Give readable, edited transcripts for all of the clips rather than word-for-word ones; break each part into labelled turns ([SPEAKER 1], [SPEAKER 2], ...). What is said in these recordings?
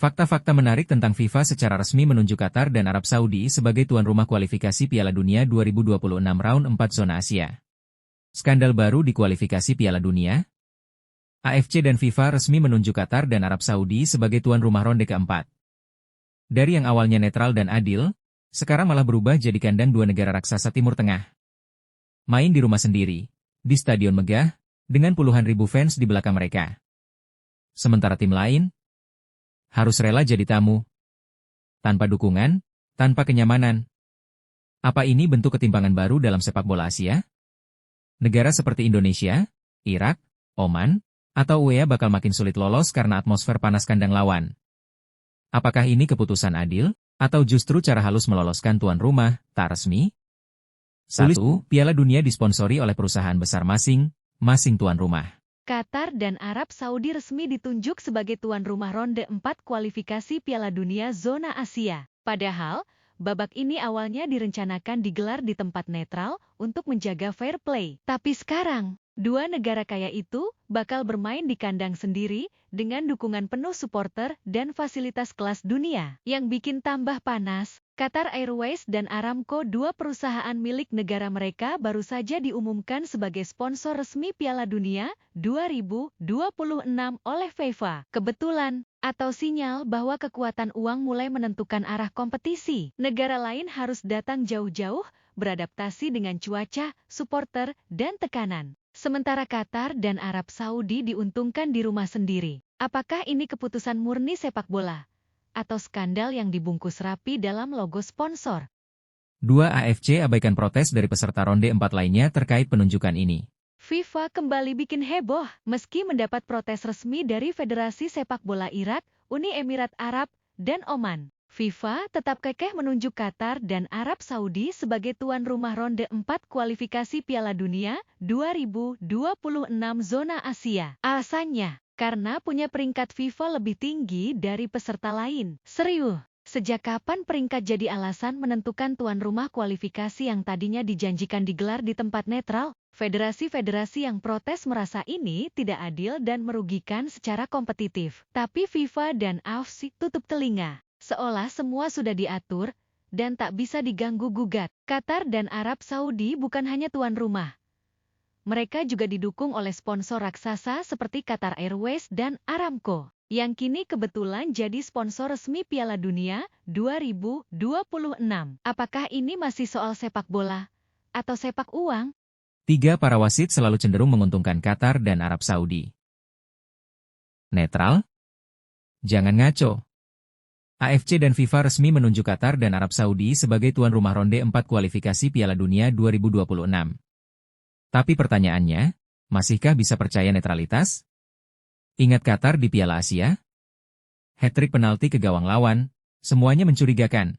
[SPEAKER 1] Fakta-fakta menarik tentang FIFA secara resmi menunjuk Qatar dan Arab Saudi sebagai tuan rumah kualifikasi Piala Dunia 2026 Round 4 Zona Asia. Skandal baru di kualifikasi Piala Dunia. AFC dan FIFA resmi menunjuk Qatar dan Arab Saudi sebagai tuan rumah ronde keempat. Dari yang awalnya netral dan adil, sekarang malah berubah jadi kandang dua negara raksasa Timur Tengah. Main di rumah sendiri, di stadion megah, dengan puluhan ribu fans di belakang mereka. Sementara tim lain harus rela jadi tamu. Tanpa dukungan, tanpa kenyamanan. Apa ini bentuk ketimpangan baru dalam sepak bola Asia? Negara seperti Indonesia, Irak, Oman, atau UEA bakal makin sulit lolos karena atmosfer panas kandang lawan. Apakah ini keputusan adil, atau justru cara halus meloloskan tuan rumah, tak resmi? 1. Piala Dunia disponsori oleh perusahaan besar masing-masing tuan rumah.
[SPEAKER 2] Qatar dan Arab Saudi resmi ditunjuk sebagai tuan rumah ronde 4 kualifikasi Piala Dunia Zona Asia. Padahal, babak ini awalnya direncanakan digelar di tempat netral untuk menjaga fair play. Tapi sekarang, dua negara kaya itu bakal bermain di kandang sendiri dengan dukungan penuh supporter dan fasilitas kelas dunia. Yang bikin tambah panas, Qatar Airways dan Aramco, dua perusahaan milik negara mereka, baru saja diumumkan sebagai sponsor resmi Piala Dunia 2026 oleh FIFA. Kebetulan, atau sinyal bahwa kekuatan uang mulai menentukan arah kompetisi. Negara lain harus datang jauh-jauh, beradaptasi dengan cuaca, supporter, dan tekanan. Sementara Qatar dan Arab Saudi diuntungkan di rumah sendiri. Apakah ini keputusan murni sepak bola? Atau skandal yang dibungkus rapi dalam logo sponsor?
[SPEAKER 1] 2. AFC abaikan protes dari peserta ronde 4 lainnya terkait penunjukan ini.
[SPEAKER 2] FIFA kembali bikin heboh, meski mendapat protes resmi dari Federasi Sepak Bola Irak, Uni Emirat Arab, dan Oman. FIFA tetap kekeh menunjuk Qatar dan Arab Saudi sebagai tuan rumah ronde 4 kualifikasi Piala Dunia 2026 Zona Asia. Alasannya, karena punya peringkat FIFA lebih tinggi dari peserta lain. Serius, sejak kapan peringkat jadi alasan menentukan tuan rumah kualifikasi yang tadinya dijanjikan digelar di tempat netral? Federasi-federasi yang protes merasa ini tidak adil dan merugikan secara kompetitif. Tapi FIFA dan AFC tutup telinga, seolah semua sudah diatur dan tak bisa diganggu-gugat. Qatar dan Arab Saudi bukan hanya tuan rumah. Mereka juga didukung oleh sponsor raksasa seperti Qatar Airways dan Aramco, yang kini kebetulan jadi sponsor resmi Piala Dunia 2026. Apakah ini masih soal sepak bola atau sepak uang?
[SPEAKER 1] 3. Para wasit selalu cenderung menguntungkan Qatar dan Arab Saudi. Netral? Jangan ngaco. AFC dan FIFA resmi menunjuk Qatar dan Arab Saudi sebagai tuan rumah ronde 4 kualifikasi Piala Dunia 2026. Tapi pertanyaannya, masihkah bisa percaya netralitas? Ingat Qatar di Piala Asia? Hat-trick penalti ke gawang lawan, semuanya mencurigakan.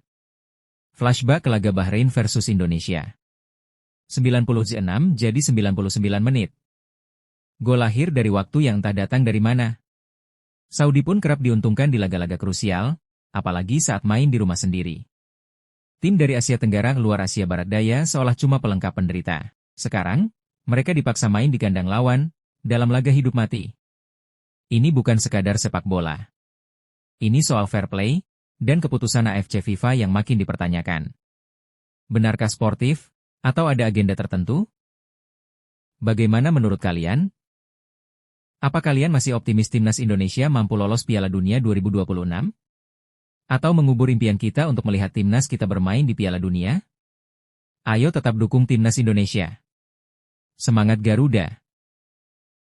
[SPEAKER 1] Flashback ke laga Bahrain versus Indonesia. 96 jadi 99 menit. Gol lahir dari waktu yang entah datang dari mana. Saudi pun kerap diuntungkan di laga-laga krusial, apalagi saat main di rumah sendiri. Tim dari Asia Tenggara luar Asia Barat Daya seolah cuma pelengkap penderita. Sekarang, mereka dipaksa main di kandang lawan, dalam laga hidup mati. Ini bukan sekadar sepak bola. Ini soal fair play, dan keputusan AFC FIFA yang makin dipertanyakan. Benarkah sportif, atau ada agenda tertentu? Bagaimana menurut kalian? Apa kalian masih optimis timnas Indonesia mampu lolos Piala Dunia 2026? Atau mengubur impian kita untuk melihat timnas kita bermain di Piala Dunia? Ayo tetap dukung timnas Indonesia. Semangat Garuda!